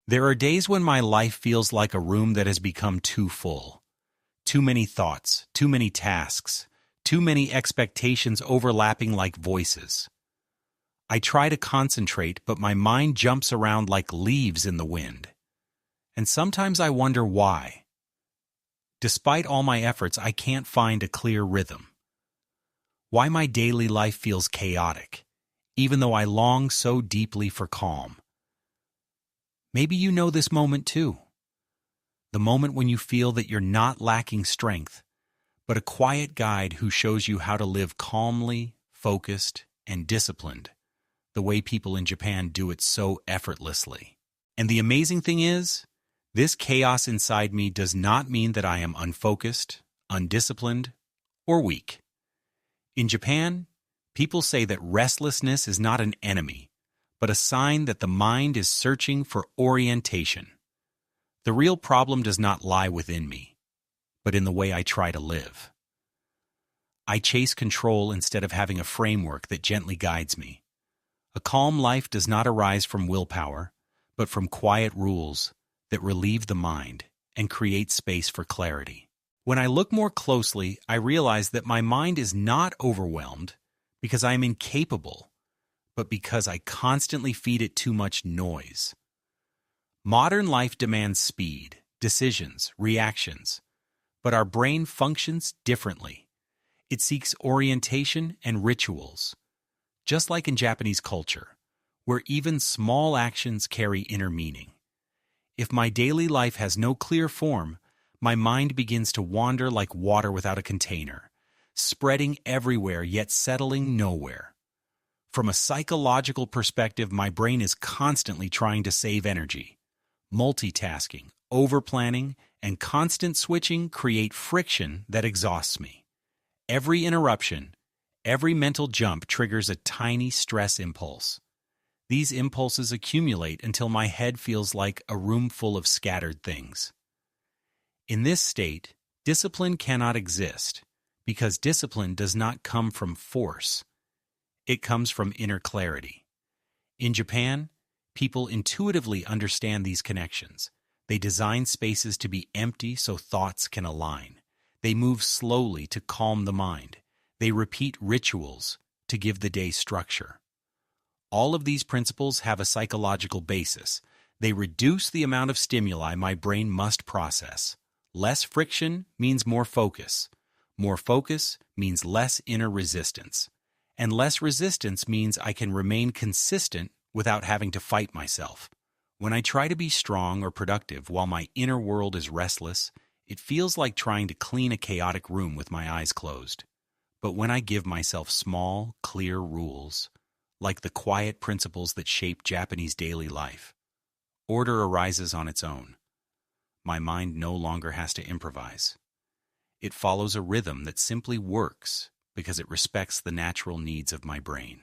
There are days when my life feels like a room that has become too full. Too many thoughts, too many tasks, too many expectations overlapping like voices. I try to concentrate, but my mind jumps around like leaves in the wind. And sometimes I wonder why. Despite all my efforts, I can't find a clear rhythm. Why my daily life feels chaotic, even though I long so deeply for calm. Maybe you know this moment too. The moment when you feel that you're not lacking strength, but a quiet guide who shows you how to live calmly, focused, and disciplined, the way people in Japan do it so effortlessly. And the amazing thing is, this chaos inside me does not mean that I am unfocused, undisciplined, or weak. In Japan, people say that restlessness is not an enemy, but a sign that the mind is searching for orientation. The real problem does not lie within me, but in the way I try to live. I chase control instead of having a framework that gently guides me. A calm life does not arise from willpower, but from quiet rules that relieve the mind and create space for clarity. When I look more closely, I realize that my mind is not overwhelmed because I am incapable, but because I constantly feed it too much noise. Modern life demands speed, decisions, reactions, but our brain functions differently. It seeks orientation and rituals, just like in Japanese culture, where even small actions carry inner meaning. If my daily life has no clear form, my mind begins to wander like water without a container, spreading everywhere yet settling nowhere. From a psychological perspective, my brain is constantly trying to save energy. Multitasking, overplanning, and constant switching create friction that exhausts me. Every interruption, every mental jump triggers a tiny stress impulse. These impulses accumulate until my head feels like a room full of scattered things. In this state, discipline cannot exist, because discipline does not come from force. It comes from inner clarity. In Japan, people intuitively understand these connections. They design spaces to be empty so thoughts can align. They move slowly to calm the mind. They repeat rituals to give the day structure. All of these principles have a psychological basis. They reduce the amount of stimuli my brain must process. Less friction means more focus. More focus means less inner resistance. And less resistance means I can remain consistent without having to fight myself. When I try to be strong or productive while my inner world is restless, it feels like trying to clean a chaotic room with my eyes closed. But when I give myself small, clear rules, like the quiet principles that shape Japanese daily life, order arises on its own. My mind no longer has to improvise. It follows a rhythm that simply works because it respects the natural needs of my brain.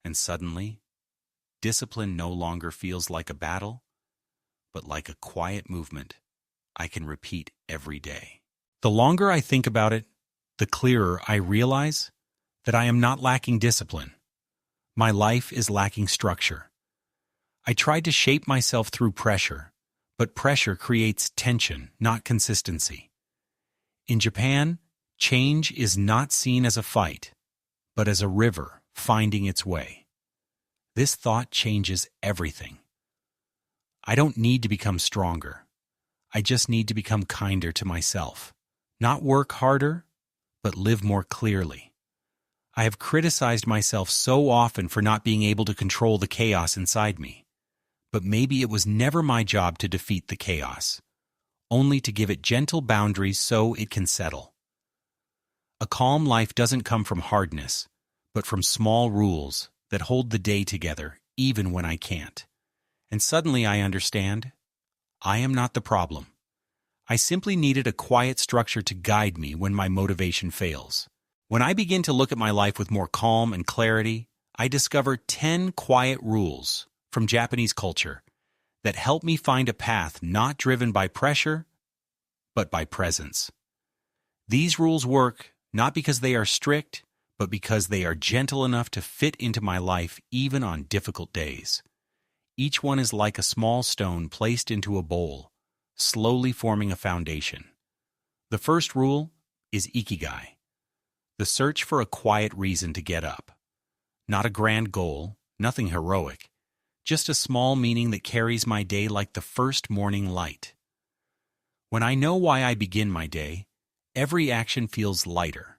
And suddenly, discipline no longer feels like a battle, but like a quiet movement I can repeat every day. The longer I think about it, the clearer I realize that I am not lacking discipline. My life is lacking structure. I tried to shape myself through pressure, but pressure creates tension, not consistency. In Japan, change is not seen as a fight, but as a river finding its way. This thought changes everything. I don't need to become stronger. I just need to become kinder to myself. Not work harder, but live more clearly. I have criticized myself so often for not being able to control the chaos inside me. But maybe it was never my job to defeat the chaos, only to give it gentle boundaries so it can settle. A calm life doesn't come from hardness, but from small rules that hold the day together even when I can't. And suddenly I understand, I am not the problem. I simply needed a quiet structure to guide me when my motivation fails. When I begin to look at my life with more calm and clarity, I discover 10 quiet rules from Japanese culture that help me find a path not driven by pressure, but by presence. These rules work not because they are strict, but because they are gentle enough to fit into my life even on difficult days. Each one is like a small stone placed into a bowl, slowly forming a foundation. The first rule is Ikigai, the search for a quiet reason to get up. Not a grand goal, nothing heroic, just a small meaning that carries my day like the first morning light. When I know why I begin my day, every action feels lighter,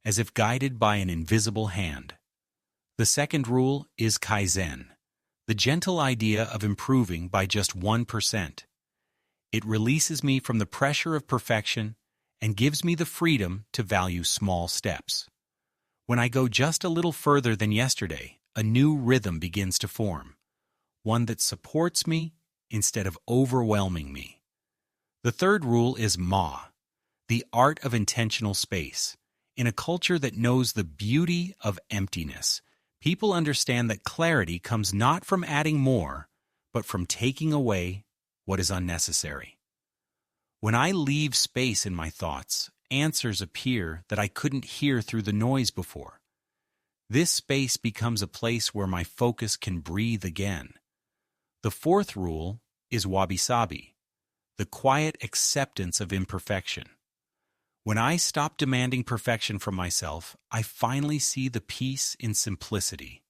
as if guided by an invisible hand. The second rule is Kaizen, the gentle idea of improving by just 1%. It releases me from the pressure of perfection and gives me the freedom to value small steps. When I go just a little further than yesterday, a new rhythm begins to form, one that supports me instead of overwhelming me. The third rule is Ma, the art of intentional space. In a culture that knows the beauty of emptiness, people understand that clarity comes not from adding more, but from taking away what is unnecessary. When I leave space in my thoughts, answers appear that I couldn't hear through the noise before. This space becomes a place where my focus can breathe again. The fourth rule is wabi-sabi, the quiet acceptance of imperfection. When I stop demanding perfection from myself, I finally see the peace in simplicity.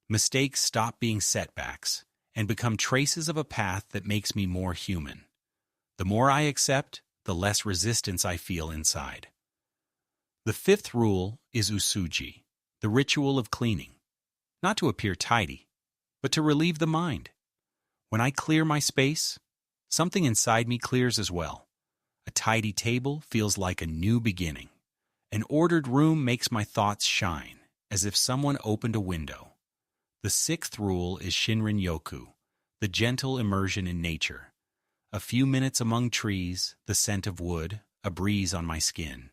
Mistakes stop being setbacks and become traces of a path that makes me more human. The more I accept, the less resistance I feel inside. The fifth rule is usuji, the ritual of cleaning. Not to appear tidy, but to relieve the mind. When I clear my space, something inside me clears as well. A tidy table feels like a new beginning. An ordered room makes my thoughts shine, as if someone opened a window. The sixth rule is Shinrin-yoku, the gentle immersion in nature. A few minutes among trees, the scent of wood, a breeze on my skin.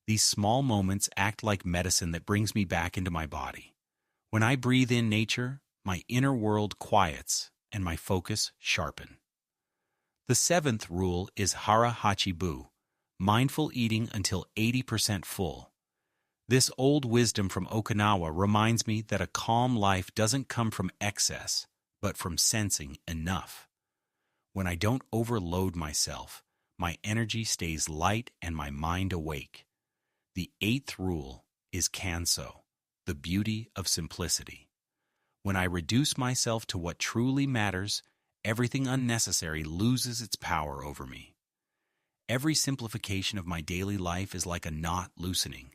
These small moments act like medicine that brings me back into my body. When I breathe in nature, my inner world quiets and my focus sharpens. The seventh rule is Hara Hachibu, mindful eating until 80% full. This old wisdom from Okinawa reminds me that a calm life doesn't come from excess, but from sensing enough. When I don't overload myself, my energy stays light and my mind awake. The eighth rule is Kanso, the beauty of simplicity. When I reduce myself to what truly matters, everything unnecessary loses its power over me. Every simplification of my daily life is like a knot loosening,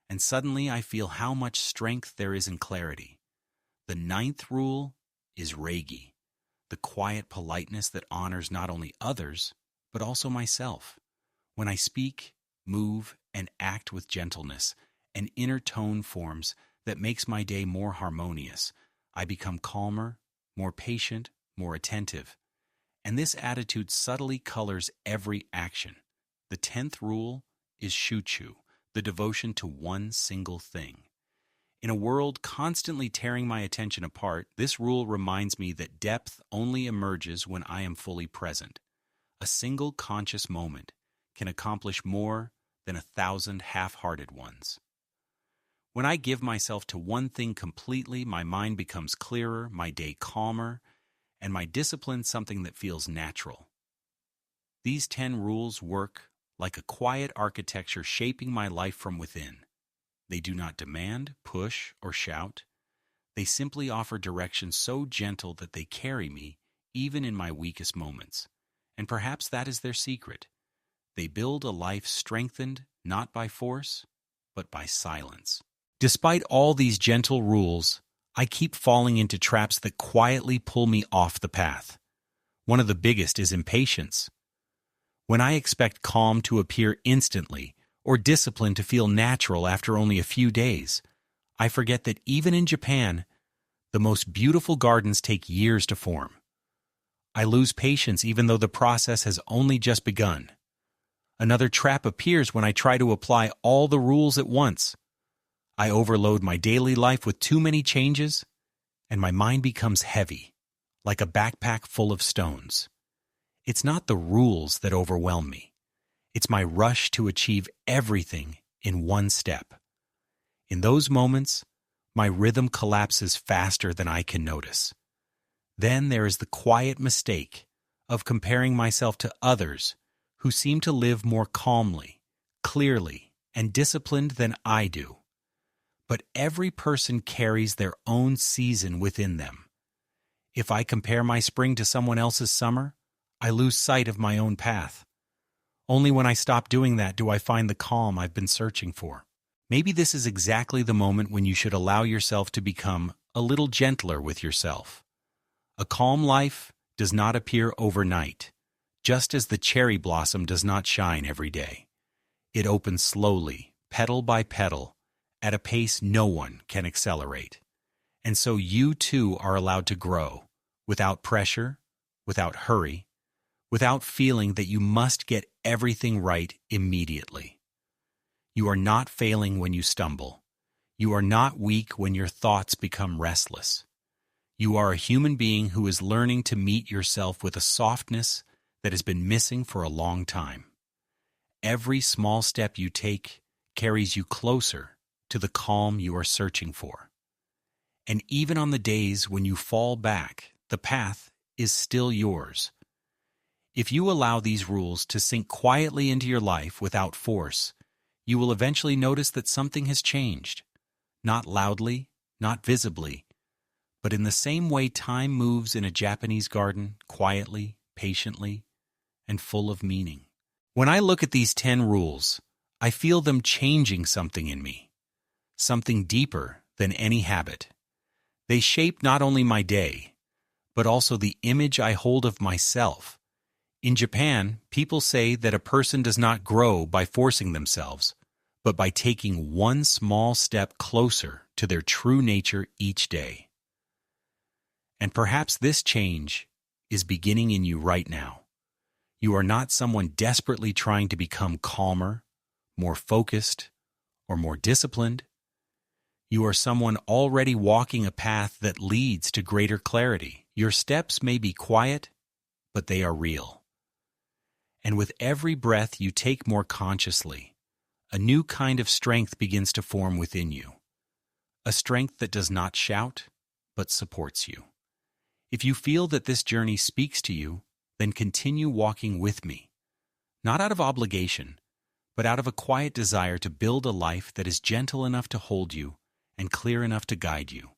and suddenly I feel how much strength there is in clarity. The ninth rule is Reigi, the quiet politeness that honors not only others, but also myself. When I speak, move, and act with gentleness, an inner tone forms that makes my day more harmonious. I become calmer, more patient, more attentive. And this attitude subtly colors every action. The 10th rule is Shuchu, the devotion to one single thing. In a world constantly tearing my attention apart, this rule reminds me that depth only emerges when I am fully present. A single conscious moment can accomplish more than 1,000 half-hearted ones. When I give myself to one thing completely, my mind becomes clearer, my day calmer, and my discipline something that feels natural. These 10 rules work like a quiet architecture shaping my life from within. They do not demand, push, or shout. They simply offer direction so gentle that they carry me even in my weakest moments. And perhaps that is their secret. They build a life strengthened not by force, but by silence. Despite all these gentle rules, I keep falling into traps that quietly pull me off the path. One of the biggest is impatience. When I expect calm to appear instantly or discipline to feel natural after only a few days, I forget that even in Japan, the most beautiful gardens take years to form. I lose patience even though the process has only just begun. Another trap appears when I try to apply all the rules at once. I overload my daily life with too many changes, and my mind becomes heavy, like a backpack full of stones. It's not the rules that overwhelm me. It's my rush to achieve everything in one step. In those moments, my rhythm collapses faster than I can notice. Then there is the quiet mistake of comparing myself to others who seem to live more calmly, clearly, and disciplined than I do. But every person carries their own season within them. If I compare my spring to someone else's summer, I lose sight of my own path. Only when I stop doing that do I find the calm I've been searching for. Maybe this is exactly the moment when you should allow yourself to become a little gentler with yourself. A calm life does not appear overnight, just as the cherry blossom does not shine every day. It opens slowly, petal by petal, at a pace no one can accelerate. And so you too are allowed to grow, without pressure, without hurry, without feeling that you must get everything right immediately. You are not failing when you stumble. You are not weak when your thoughts become restless. You are a human being who is learning to meet yourself with a softness that has been missing for a long time. Every small step you take carries you closer to the calm you are searching for. And even on the days when you fall back, the path is still yours. If you allow these rules to sink quietly into your life without force, you will eventually notice that something has changed. Not loudly, not visibly, but in the same way time moves in a Japanese garden, quietly, patiently, and full of meaning. When I look at these 10 rules, I feel them changing something in me, something deeper than any habit. They shape not only my day, but also the image I hold of myself. In Japan, people say that a person does not grow by forcing themselves, but by taking one small step closer to their true nature each day. And perhaps this change is beginning in you right now. You are not someone desperately trying to become calmer, more focused, or more disciplined. You are someone already walking a path that leads to greater clarity. Your steps may be quiet, but they are real. And with every breath you take more consciously, a new kind of strength begins to form within you. A strength that does not shout, but supports you. If you feel that this journey speaks to you, then continue walking with me, not out of obligation, but out of a quiet desire to build a life that is gentle enough to hold you and clear enough to guide you.